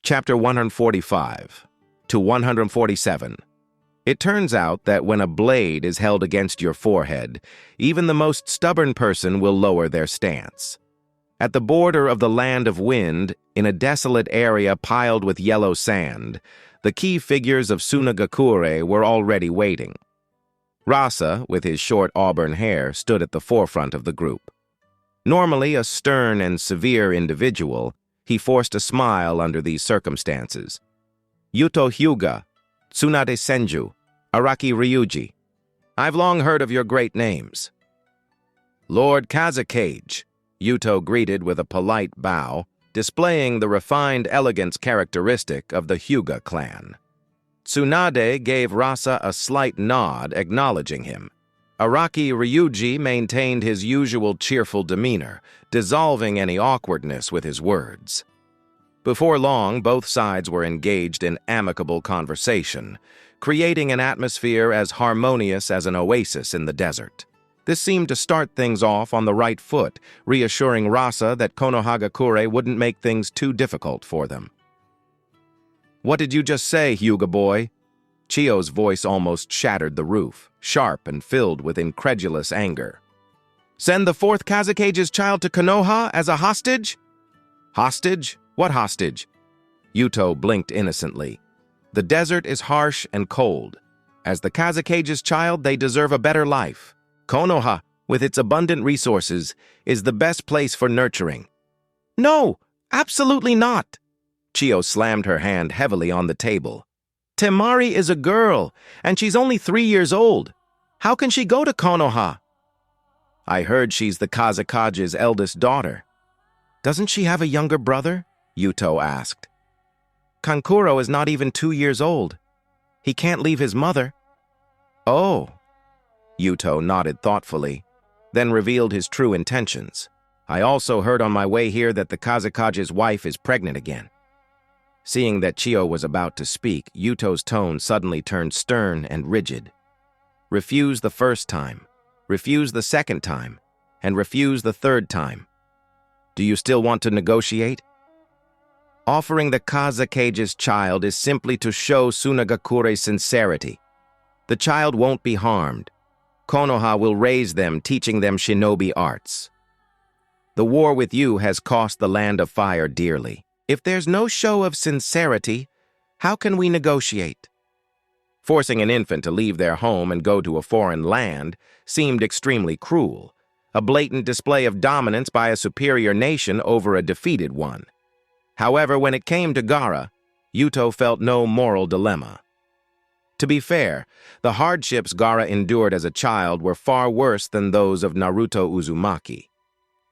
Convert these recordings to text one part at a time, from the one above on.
Chapter 145 to 147. It turns out that when a blade is held against your forehead, even the most stubborn person will lower their stance. At the border of the land of wind, in a desolate area piled with yellow sand, the key figures of Sunagakure were already waiting. Rasa, with his short auburn hair, stood at the forefront of the group. Normally a stern and severe individual, he forced a smile under these circumstances. Yuto Hyuga, Tsunade Senju, Araki Ryuji. I've long heard of your great names. Lord Kazakage, Yuto greeted with a polite bow, displaying the refined elegance characteristic of the Hyuga clan. Tsunade gave Rasa a slight nod, acknowledging him. Araki Ryuji maintained his usual cheerful demeanor, dissolving any awkwardness with his words. Before long, both sides were engaged in amicable conversation, creating an atmosphere as harmonious as an oasis in the desert. This seemed to start things off on the right foot, reassuring Rasa that Konohagakure wouldn't make things too difficult for them. "What did you just say, Hyuga boy?" Chiyo's voice almost shattered the roof, sharp and filled with incredulous anger. "Send the fourth Kazakage's child to Konoha as a hostage?" "Hostage? What hostage?" Yuto blinked innocently. "The desert is harsh and cold. As the Kazakage's child, they deserve a better life. Konoha, with its abundant resources, is the best place for nurturing." "No, absolutely not!" Chiyo slammed her hand heavily on the table. "Temari is a girl, and she's only 3 years old. How can she go to Konoha?" "I heard she's the Kazakage's eldest daughter." "Doesn't she have a younger brother?" Yuto asked. "Kankuro is not even 2 years old. He can't leave his mother." "Oh." Yuto nodded thoughtfully, then revealed his true intentions. "I also heard on my way here that the Kazakage's wife is pregnant again." Seeing that Chiyo was about to speak, Yuto's tone suddenly turned stern and rigid. "Refuse the first time, refuse the second time, and refuse the third time. Do you still want to negotiate?" "Offering the Kazakage's child is simply to show Sunagakure's sincerity. The child won't be harmed. Konoha will raise them, teaching them shinobi arts. The war with you has cost the Land of Fire dearly. If there's no show of sincerity, how can we negotiate?" Forcing an infant to leave their home and go to a foreign land seemed extremely cruel, a blatant display of dominance by a superior nation over a defeated one. However, when it came to Gaara, Yuto felt no moral dilemma. To be fair, the hardships Gaara endured as a child were far worse than those of Naruto Uzumaki.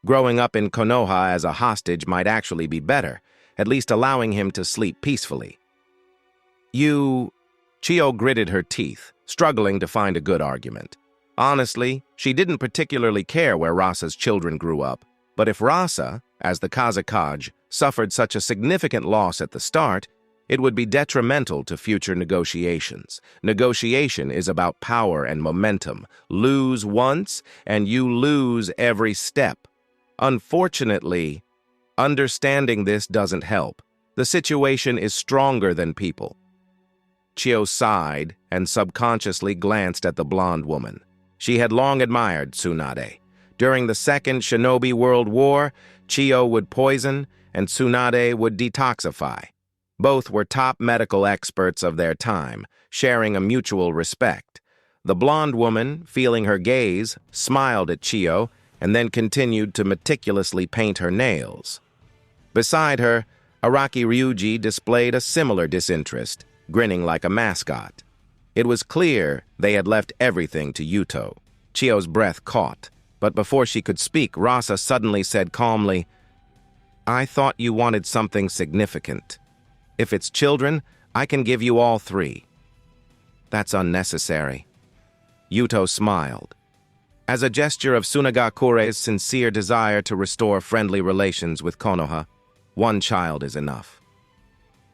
Growing up in Konoha as a hostage might actually be better, at least allowing him to sleep peacefully. Chiyo gritted her teeth, struggling to find a good argument. Honestly, she didn't particularly care where Rasa's children grew up, but if Rasa, as the Kazakage, suffered such a significant loss at the start, it would be detrimental to future negotiations. Negotiation is about power and momentum. Lose once, and you lose every step. Unfortunately, understanding this doesn't help. The situation is stronger than people. Chiyo sighed and subconsciously glanced at the blonde woman. She had long admired Tsunade. During the Second Shinobi World War, Chiyo would poison and Tsunade would detoxify. Both were top medical experts of their time, sharing a mutual respect. The blonde woman, feeling her gaze, smiled at Chiyo and then continued to meticulously paint her nails. Beside her, Araki Ryuji displayed a similar disinterest, grinning like a mascot. It was clear they had left everything to Yuto. Chiyo's breath caught, but before she could speak, Rasa suddenly said calmly, "I thought you wanted something significant. If it's children, I can give you all 3. "That's unnecessary." Yuto smiled. As a gesture of Sunagakure's sincere desire to restore friendly relations with Konoha, 1 child is enough.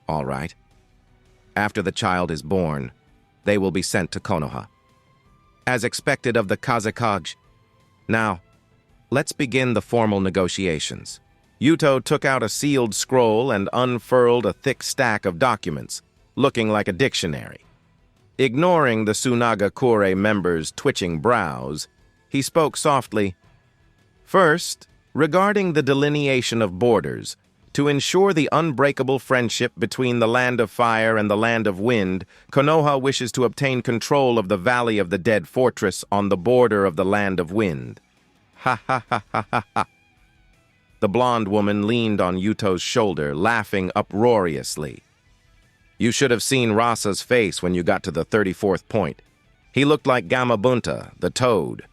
"All right. After the child is born, they will be sent to Konoha, as expected of the Kazakage. Now, let's begin the formal negotiations." Yuto took out a sealed scroll and unfurled a thick stack of documents, looking like a dictionary. Ignoring the Tsunagakure member's twitching brows, he spoke softly. First, regarding the delineation of borders, to ensure the unbreakable friendship between the Land of Fire and the Land of Wind, Konoha wishes to obtain control of the Valley of the Dead Fortress on the border of the Land of Wind. Ha ha ha ha ha ha. The blonde woman leaned on Yuto's shoulder, laughing uproariously. You should have seen Rasa's face when you got to the 34th point. He looked like Gamabunta, the toad.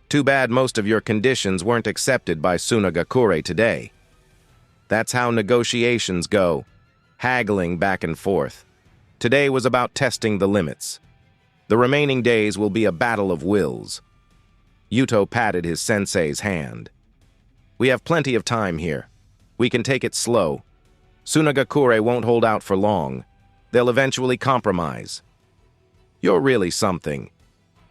Too bad most of your conditions weren't accepted by Tsunagakure today. That's how negotiations go, haggling back and forth. Today was about testing the limits. The remaining days will be a battle of wills. Yuto patted his sensei's hand. We have plenty of time here. We can take it slow. Tsunagakure won't hold out for long. They'll eventually compromise. You're really something.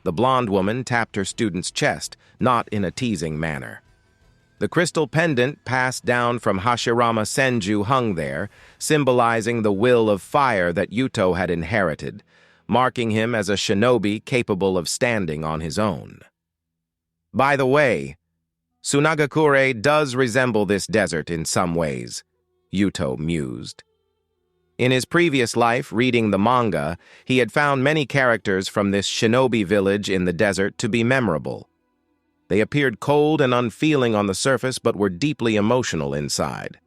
The blonde woman tapped her student's chest, not in a teasing manner. The crystal pendant passed down from Hashirama Senju hung there, symbolizing the will of fire that Yuto had inherited, marking him as a shinobi capable of standing on his own. By the way, Tsunagakure does resemble this desert in some ways, Yuto mused. In his previous life, reading the manga, he had found many characters from this shinobi village in the desert to be memorable. They appeared cold and unfeeling on the surface but were deeply emotional inside.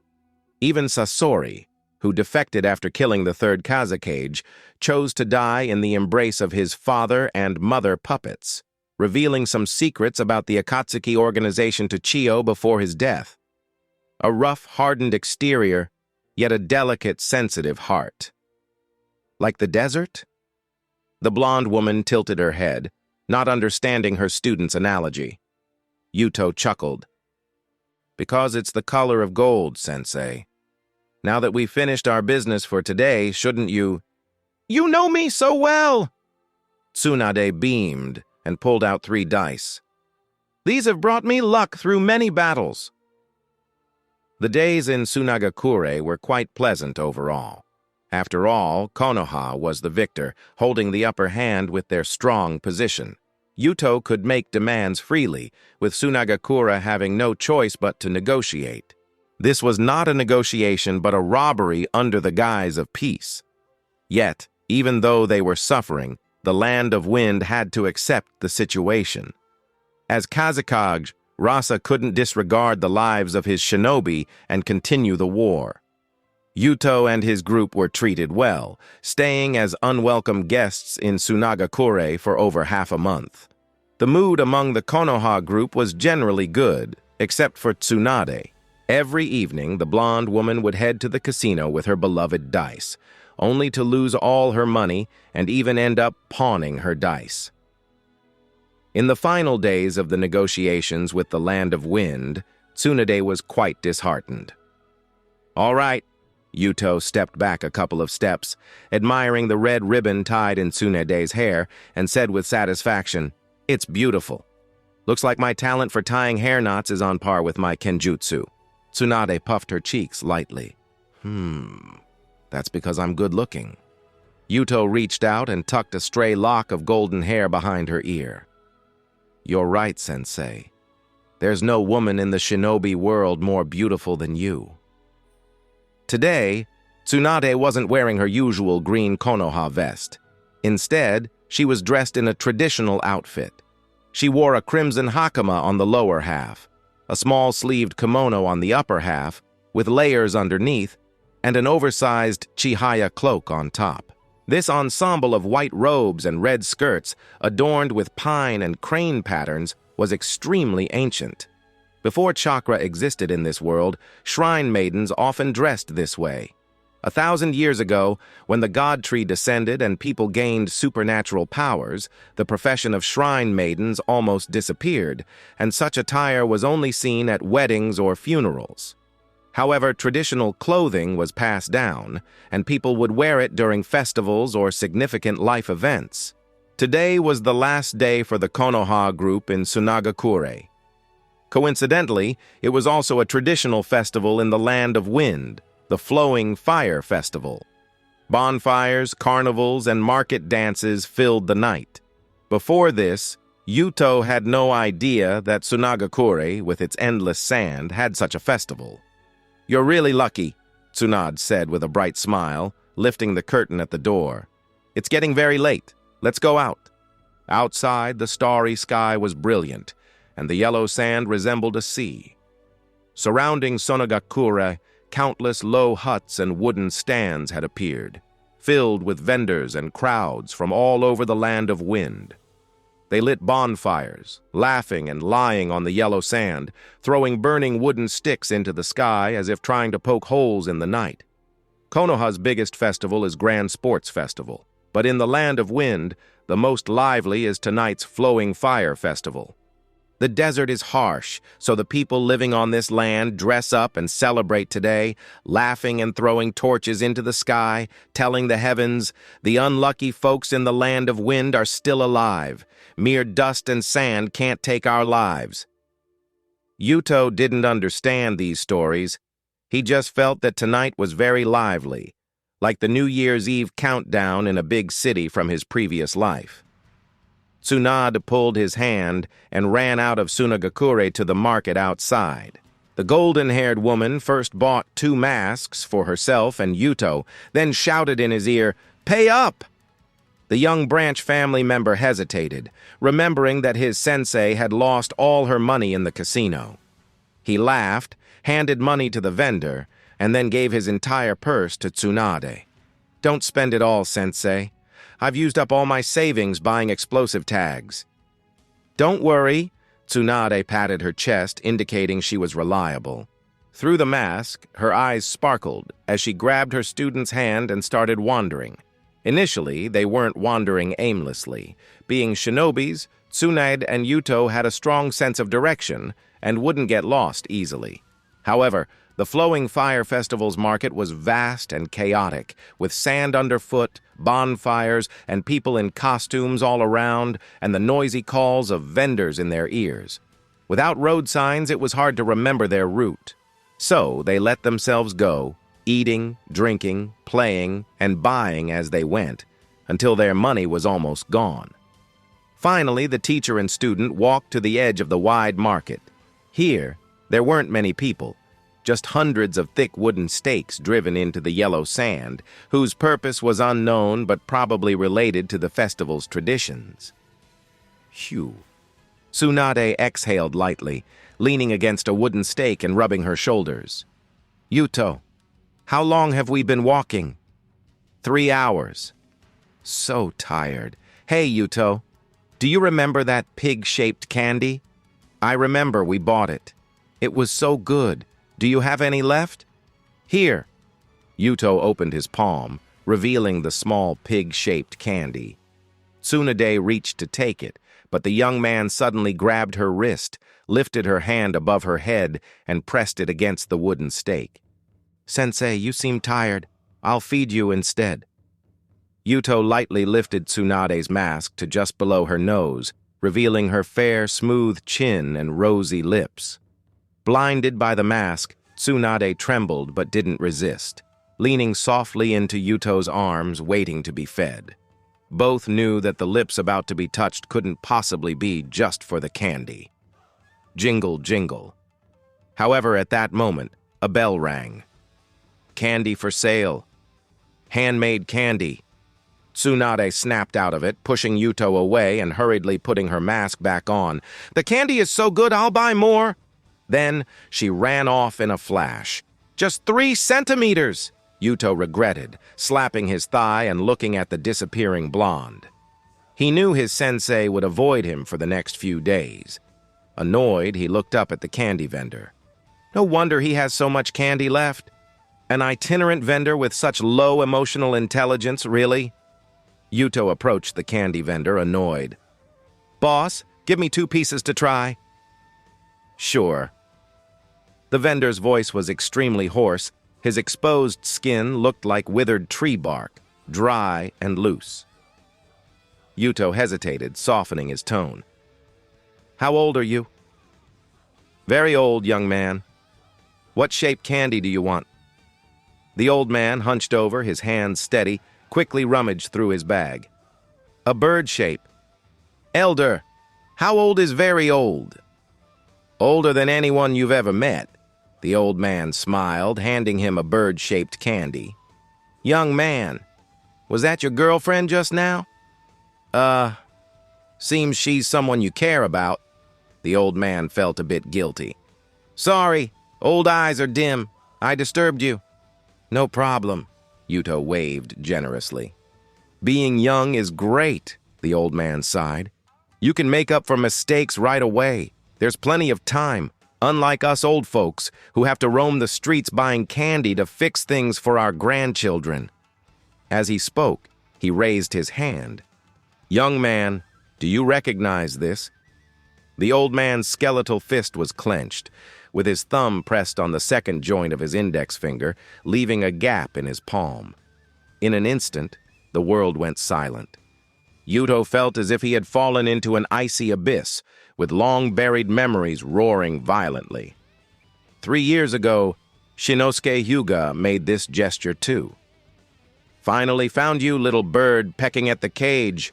Even Sasori, who defected after killing the third Kazekage, chose to die in the embrace of his father and mother puppets, revealing some secrets about the Akatsuki organization to Chiyo before his death. A rough, hardened exterior, yet a delicate, sensitive heart. Like the desert? The blonde woman tilted her head, not understanding her student's analogy. Yuto chuckled. Because it's the color of gold, sensei. Now that we've finished our business for today, shouldn't you— You know me so well! Tsunade beamed and pulled out 3 dice. These have brought me luck through many battles. The days in Tsunagakure were quite pleasant overall. After all, Konoha was the victor, holding the upper hand with their strong position. Yuto could make demands freely, with Tsunagakure having no choice but to negotiate. This was not a negotiation but a robbery under the guise of peace. Yet, even though they were suffering, the Land of Wind had to accept the situation. As Kazekage, Rasa couldn't disregard the lives of his shinobi and continue the war. Yuto and his group were treated well, staying as unwelcome guests in Tsunagakure for over half a month. The mood among the Konoha group was generally good, except for Tsunade. Every evening, the blonde woman would head to the casino with her beloved dice, only to lose all her money and even end up pawning her dice. In the final days of the negotiations with the Land of Wind, Tsunade was quite disheartened. All right, Yuto stepped back a couple of steps, admiring the red ribbon tied in Tsunade's hair, and said with satisfaction, "It's beautiful. Looks like my talent for tying hair knots is on par with my kenjutsu." Tsunade puffed her cheeks lightly. That's because I'm good-looking. Yuto reached out and tucked a stray lock of golden hair behind her ear. You're right, sensei. There's no woman in the shinobi world more beautiful than you. Today, Tsunade wasn't wearing her usual green Konoha vest. Instead, she was dressed in a traditional outfit. She wore a crimson hakama on the lower half, a small-sleeved kimono on the upper half, with layers underneath, and an oversized chihaya cloak on top. This ensemble of white robes and red skirts, adorned with pine and crane patterns, was extremely ancient. Before chakra existed in this world, shrine maidens often dressed this way. 1,000 years ago, when the god tree descended and people gained supernatural powers, the profession of shrine maidens almost disappeared, and such attire was only seen at weddings or funerals. However, traditional clothing was passed down, and people would wear it during festivals or significant life events. Today was the last day for the Konoha group in Tsunagakure. Coincidentally, it was also a traditional festival in the Land of Wind, the Flowing Fire Festival. Bonfires, carnivals, and market dances filled the night. Before this, Yuto had no idea that Tsunagakure, with its endless sand, had such a festival. "You're really lucky," Tsunade said with a bright smile, lifting the curtain at the door. "It's getting very late. Let's go out." Outside, the starry sky was brilliant, and the yellow sand resembled a sea. Surrounding Tsunagakure, countless low huts and wooden stands had appeared, filled with vendors and crowds from all over the Land of Wind. They lit bonfires, laughing and lying on the yellow sand, throwing burning wooden sticks into the sky as if trying to poke holes in the night. Konoha's biggest festival is Grand Sports Festival, but in the Land of Wind, the most lively is tonight's Flowing Fire Festival. The desert is harsh, so the people living on this land dress up and celebrate today, laughing and throwing torches into the sky, telling the heavens, "The unlucky folks in the Land of Wind are still alive. Mere dust and sand can't take our lives." Yuto didn't understand these stories. He just felt that tonight was very lively, like the New Year's Eve countdown in a big city from his previous life. Tsunade pulled his hand and ran out of Tsunagakure to the market outside. The golden-haired woman first bought 2 masks for herself and Yuto, then shouted in his ear, "Pay up!" The young branch family member hesitated, remembering that his sensei had lost all her money in the casino. He laughed, handed money to the vendor, and then gave his entire purse to Tsunade. "Don't spend it all, sensei. I've used up all my savings buying explosive tags." "Don't worry," Tsunade patted her chest, indicating she was reliable. Through the mask, her eyes sparkled as she grabbed her student's hand and started wandering. Initially, they weren't wandering aimlessly. Being shinobis, Tsunade and Yuto had a strong sense of direction and wouldn't get lost easily. However, the Flowing Fire Festival's market was vast and chaotic, with sand underfoot, bonfires, and people in costumes all around, and the noisy calls of vendors in their ears. Without road signs, it was hard to remember their route. So they let themselves go, eating, drinking, playing, and buying as they went, until their money was almost gone. Finally, the teacher and student walked to the edge of the wide market. Here, there weren't many people, just hundreds of thick wooden stakes driven into the yellow sand, whose purpose was unknown but probably related to the festival's traditions. Phew. Tsunade exhaled lightly, leaning against a wooden stake and rubbing her shoulders. "Yuto, how long have we been walking?" 3 hours. So tired. "Hey, Yuto, do you remember that pig-shaped candy?" "I remember, we bought it. It was so good. Do you have any left?" "Here." Yuto opened his palm, revealing the small pig-shaped candy. Tsunade reached to take it, but the young man suddenly grabbed her wrist, lifted her hand above her head, and pressed it against the wooden stake. "Sensei, you seem tired. I'll feed you instead." Yuto lightly lifted Tsunade's mask to just below her nose, revealing her fair, smooth chin and rosy lips. Blinded by the mask, Tsunade trembled but didn't resist, leaning softly into Yuto's arms, waiting to be fed. Both knew that the lips about to be touched couldn't possibly be just for the candy. Jingle, jingle. However, at that moment, a bell rang. "Candy for sale. Handmade candy." Tsunade snapped out of it, pushing Yuto away and hurriedly putting her mask back on. "The candy is so good, I'll buy more." Then she ran off in a flash. "Just 3 centimeters!" Yuto regretted, slapping his thigh and looking at the disappearing blonde. He knew his sensei would avoid him for the next few days. Annoyed, he looked up at the candy vendor. No wonder he has so much candy left. An itinerant vendor with such low emotional intelligence, really? Yuto approached the candy vendor, annoyed. "Boss, give me 2 pieces to try." "Sure." The vendor's voice was extremely hoarse. His exposed skin looked like withered tree bark, dry and loose. Yuto hesitated, softening his tone. "How old are you?" Very old, young man. What shape candy do you want? The old man, hunched over, his hands steady, quickly rummaged through his bag. A bird shape. Elder, how old is very old? Older than anyone you've ever met. The old man smiled, handing him a bird-shaped candy. Young man, was that your girlfriend just now? Seems she's someone you care about. The old man felt a bit guilty. Sorry, old eyes are dim. I disturbed you. No problem, Yuto waved generously. Being young is great, the old man sighed. You can make up for mistakes right away. There's plenty of time, unlike us old folks who have to roam the streets buying candy to fix things for our grandchildren. As he spoke, he raised his hand. Young man, do you recognize this? The old man's skeletal fist was clenched, with his thumb pressed on the second joint of his index finger, leaving a gap in his palm. In an instant, the world went silent. Yuto felt as if he had fallen into an icy abyss, with long-buried memories roaring violently. 3 years ago, Shinosuke Hyuga made this gesture too. Finally found you, little bird, pecking at the cage.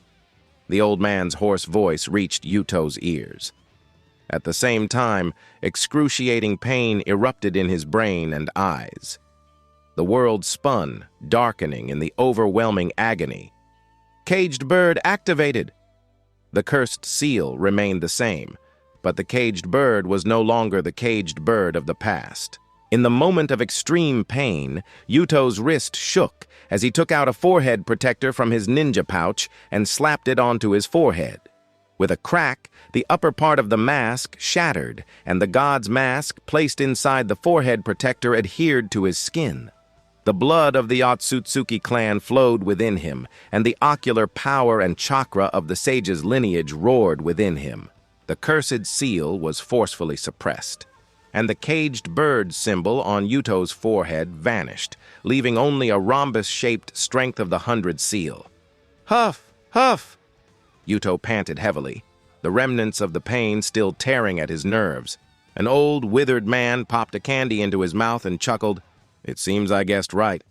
The old man's hoarse voice reached Yuto's ears. At the same time, excruciating pain erupted in his brain and eyes. The world spun, darkening in the overwhelming agony. Caged bird activated. The cursed seal remained the same, but the caged bird was no longer the caged bird of the past. In the moment of extreme pain, Yuto's wrist shook as he took out a forehead protector from his ninja pouch and slapped it onto his forehead. With a crack, the upper part of the mask shattered, and the god's mask placed inside the forehead protector adhered to his skin. The blood of the Otsutsuki clan flowed within him, and the ocular power and chakra of the sage's lineage roared within him. The cursed seal was forcefully suppressed, and the caged bird symbol on Yuto's forehead vanished, leaving only a rhombus-shaped Strength of the 100 seal. Huff! Huff! Yuto panted heavily, the remnants of the pain still tearing at his nerves. An old, withered man popped a candy into his mouth and chuckled. It seems I guessed right.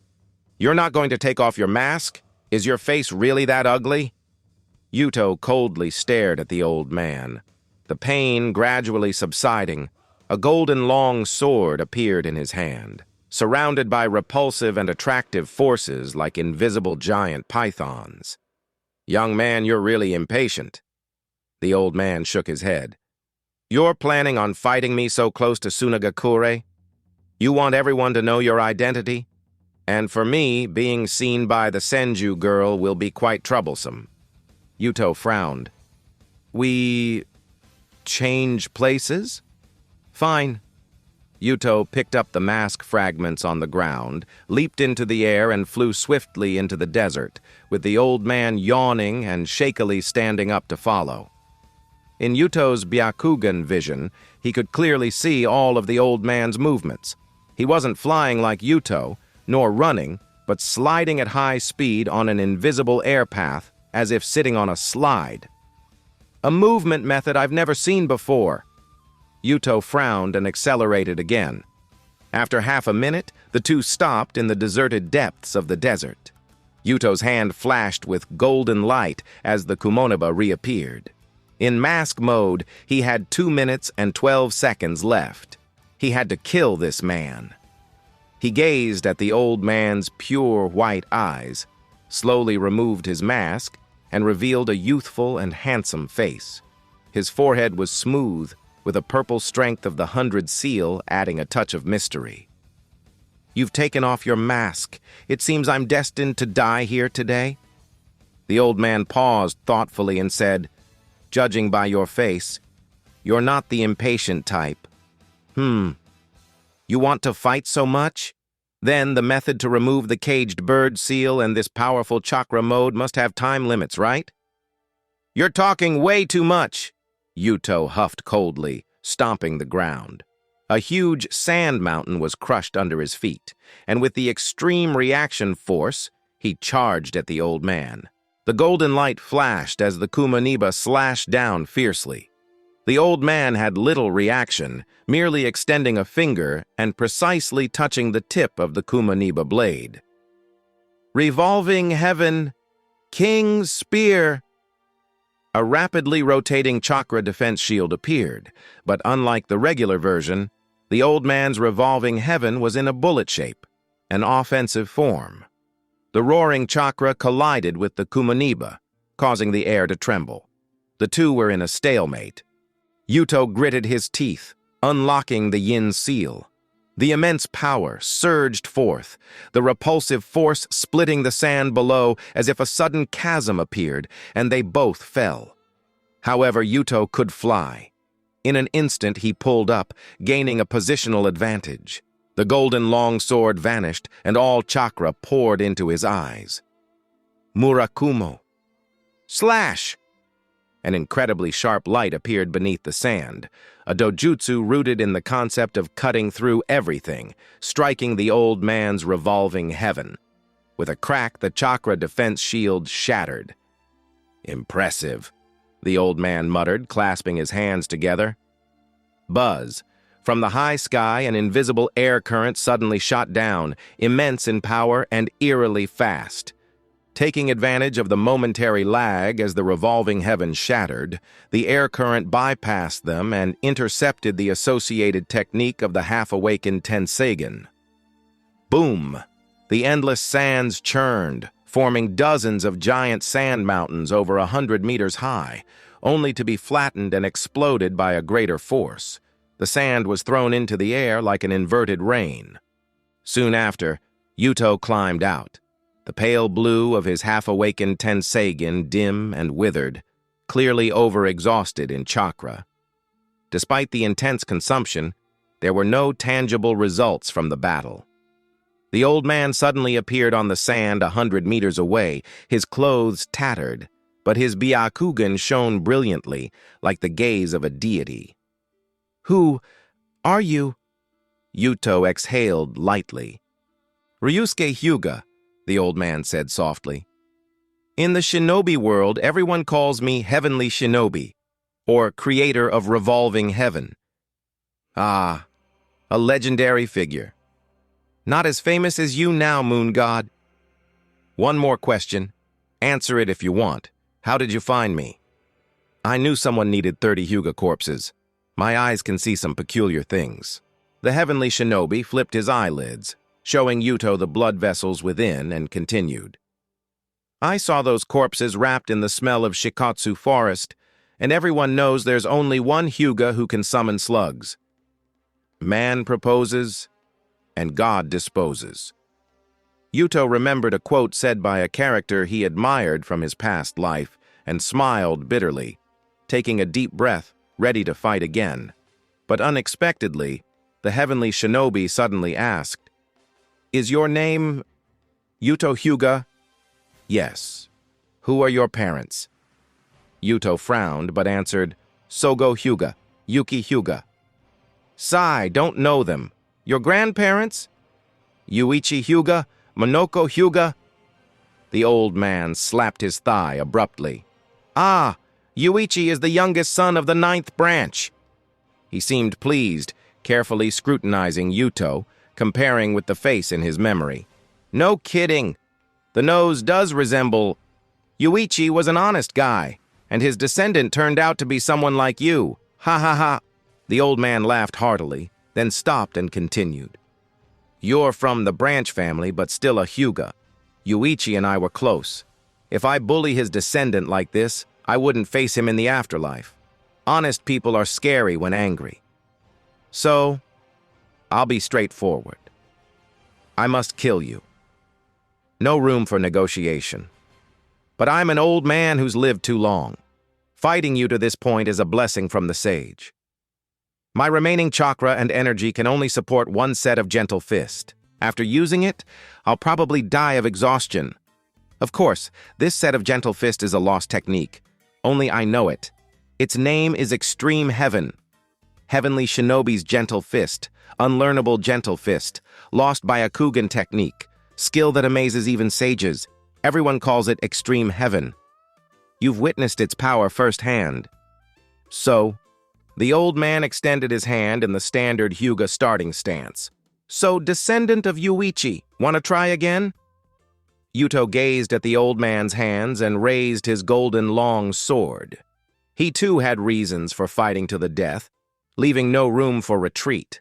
You're not going to take off your mask? Is your face really that ugly? Yuto coldly stared at the old man. The pain gradually subsiding, a golden long sword appeared in his hand, surrounded by repulsive and attractive forces like invisible giant pythons. Young man, you're really impatient. The old man shook his head. You're planning on fighting me so close to Sunagakure? You want everyone to know your identity? And for me, being seen by the Senju girl will be quite troublesome. Yuto frowned. We change places? Fine. Yuto picked up the mask fragments on the ground, leaped into the air, and flew swiftly into the desert, with the old man yawning and shakily standing up to follow. In Yuto's Byakugan vision, he could clearly see all of the old man's movements. He wasn't flying like Yuto, nor running, but sliding at high speed on an invisible air path, as if sitting on a slide. A movement method I've never seen before. Yuto frowned and accelerated again. After half a minute, the two stopped in the deserted depths of the desert. Yuto's hand flashed with golden light as the Kumoneba reappeared. In mask mode, he had 2 minutes and 12 seconds left. He had to kill this man. He gazed at the old man's pure white eyes, slowly removed his mask, and revealed a youthful and handsome face. His forehead was smooth, with a purple Strength of the 100 seal adding a touch of mystery. You've taken off your mask. It seems I'm destined to die here today. The old man paused thoughtfully and said, Judging by your face, you're not the impatient type. You want to fight so much? Then the method to remove the caged bird seal and this powerful chakra mode must have time limits, right? You're talking way too much, Yuto huffed coldly, stomping the ground. A huge sand mountain was crushed under his feet, and with the extreme reaction force, he charged at the old man. The golden light flashed as the Kumoneba slashed down fiercely. The old man had little reaction, merely extending a finger and precisely touching the tip of the Kumaniba blade. Revolving Heaven, King's Spear! A rapidly rotating chakra defense shield appeared, but unlike the regular version, the old man's revolving heaven was in a bullet shape, an offensive form. The roaring chakra collided with the Kumaniba, causing the air to tremble. The two were in a stalemate. Yuto gritted his teeth, unlocking the yin seal. The immense power surged forth, the repulsive force splitting the sand below as if a sudden chasm appeared, and they both fell. However, Yuto could fly. In an instant, he pulled up, gaining a positional advantage. The golden longsword vanished, and all chakra poured into his eyes. Murakumo. Slash! An incredibly sharp light appeared beneath the sand, a dojutsu rooted in the concept of cutting through everything, striking the old man's revolving heaven. With a crack, the chakra defense shield shattered. Impressive, the old man muttered, clasping his hands together. Buzz. From the high sky, an invisible air current suddenly shot down, immense in power and eerily fast. Taking advantage of the momentary lag as the revolving heaven shattered, the air current bypassed them and intercepted the associated technique of the half-awakened Tenseigen. Boom! The endless sands churned, forming dozens of giant sand mountains over 100 meters high, only to be flattened and exploded by a greater force. The sand was thrown into the air like an inverted rain. Soon after, Yuto climbed out. The pale blue of his half-awakened Tenseigen dim and withered, clearly overexhausted in chakra. Despite the intense consumption, there were no tangible results from the battle. The old man suddenly appeared on the sand 100 meters away, his clothes tattered, but his Byakugan shone brilliantly, like the gaze of a deity. "Who are you?" Yuto exhaled lightly. "Ryusuke Hyuga," the old man said softly. "In the shinobi world, everyone calls me Heavenly Shinobi, or Creator of Revolving Heaven." "Ah, a legendary figure. Not as famous as you now, Moon God." "One more question. Answer it if you want. How did you find me?" "I knew someone needed 30 Hyuga corpses. My eyes can see some peculiar things." The Heavenly Shinobi flipped his eyelids, showing Yuto the blood vessels within, and continued. "I saw those corpses wrapped in the smell of Shikatsu forest, and everyone knows there's only one Hyuga who can summon slugs. Man proposes, and God disposes." Yuto remembered a quote said by a character he admired from his past life, and smiled bitterly, taking a deep breath, ready to fight again. But unexpectedly, the Heavenly Shinobi suddenly asked, "Is your name Yuto Hyuga?" "Yes." "Who are your parents?" Yuto frowned, but answered, "Sogo Hyuga, Yuki Hyuga." "Sigh, don't know them. Your grandparents?" "Yuichi Hyuga, Monoko Hyuga." The old man slapped his thigh abruptly. "Ah, Yuichi is the youngest son of the 9th branch." He seemed pleased, carefully scrutinizing Yuto, comparing with the face in his memory. "No kidding. The nose does resemble. Yuichi was an honest guy, and his descendant turned out to be someone like you. Ha ha ha." The old man laughed heartily, then stopped and continued. "You're from the branch family, but still a Hyuga. Yuichi and I were close. If I bully his descendant like this, I wouldn't face him in the afterlife. Honest people are scary when angry. So, I'll be straightforward. I must kill you. No room for negotiation. But I'm an old man who's lived too long. Fighting you to this point is a blessing from the sage. My remaining chakra and energy can only support one set of gentle fist. After using it, I'll probably die of exhaustion. Of course, this set of gentle fist is a lost technique. Only I know it. Its name is Extreme Heaven. Heavenly Shinobi's gentle fist, unlearnable gentle fist, lost by a Kugan technique, skill that amazes even sages. Everyone calls it Extreme Heaven. You've witnessed its power firsthand. So, The old man extended his hand in the standard Hyuga starting stance. "So, descendant of Yuichi, wanna try again?" Yuto gazed at the old man's hands and raised his golden long sword. He too had reasons for fighting to the death, leaving no room for retreat.